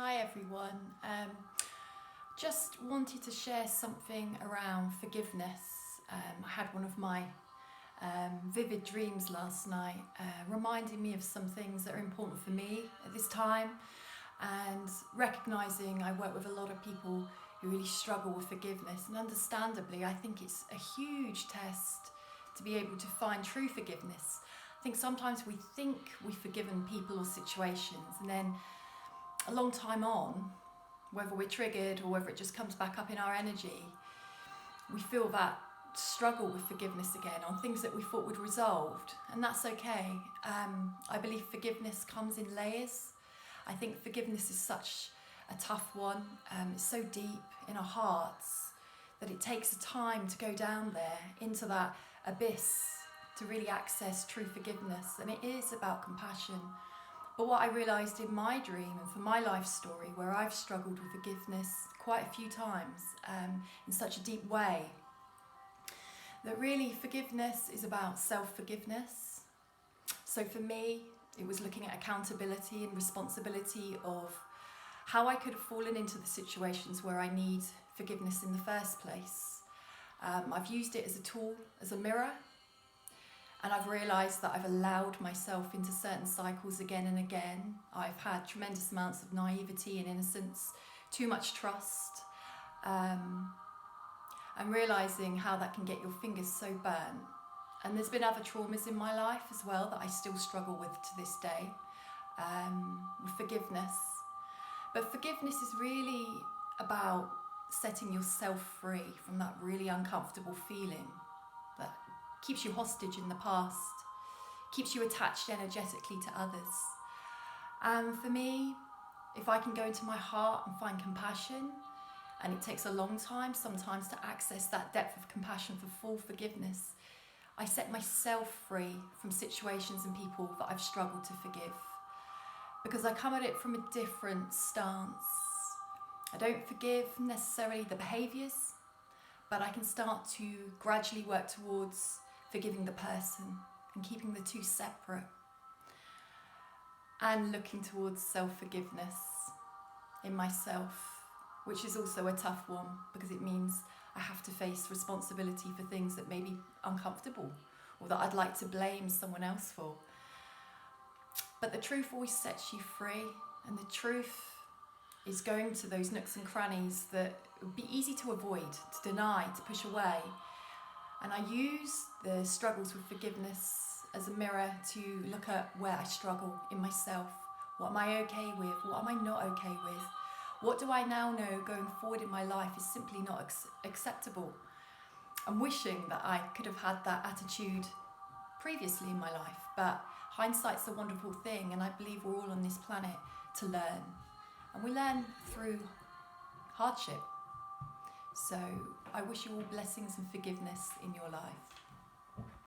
Hi everyone. Just wanted to share something around forgiveness. I had one of my vivid dreams last night, reminding me of some things that are important for me at this time, and recognising I work with a lot of people who really struggle with forgiveness, and understandably I think it's a huge test to be able to find true forgiveness. I think sometimes we think we've forgiven people or situations, and then a long time on, whether we're triggered or whether it just comes back up in our energy, we feel that struggle with forgiveness again on things that we thought we'd resolved, and that's okay. I believe forgiveness comes in layers. I think forgiveness is such a tough one. It's so deep in our hearts that it takes a time to go down there into that abyss to really access true forgiveness, and it is about compassion. But what I realised in my dream and for my life story, where I've struggled with forgiveness quite a few times in such a deep way, that really forgiveness is about self-forgiveness. So for me, it was looking at accountability and responsibility of how I could have fallen into the situations where I need forgiveness in the first place. I've used it as a tool, as a mirror, and I've realised that I've allowed myself into certain cycles again and again. I've had tremendous amounts of naivety and innocence, too much trust, and realising how that can get your fingers so burnt. And there's been other traumas in my life as well that I still struggle with to this day, with forgiveness. But forgiveness is really about setting yourself free from that really uncomfortable feeling that keeps you hostage in the past, keeps you attached energetically to others. And for me, if I can go into my heart and find compassion, and it takes a long time sometimes to access that depth of compassion for full forgiveness, I set myself free from situations and people that I've struggled to forgive, because I come at it from a different stance. I don't forgive necessarily the behaviours, but I can start to gradually work towards forgiving the person and keeping the two separate, and looking towards self-forgiveness in myself, which is also a tough one because it means I have to face responsibility for things that may be uncomfortable or that I'd like to blame someone else for. But the truth always sets you free, and the truth is going to those nooks and crannies that it would be easy to avoid, to deny, to push away. And I use the struggles with forgiveness as a mirror to look at where I struggle in myself. What am I okay with? What am I not okay with? What do I now know going forward in my life is simply not acceptable? I'm wishing that I could have had that attitude previously in my life, but hindsight's a wonderful thing, and I believe we're all on this planet to learn. And we learn through hardship. So I wish you all blessings and forgiveness in your life.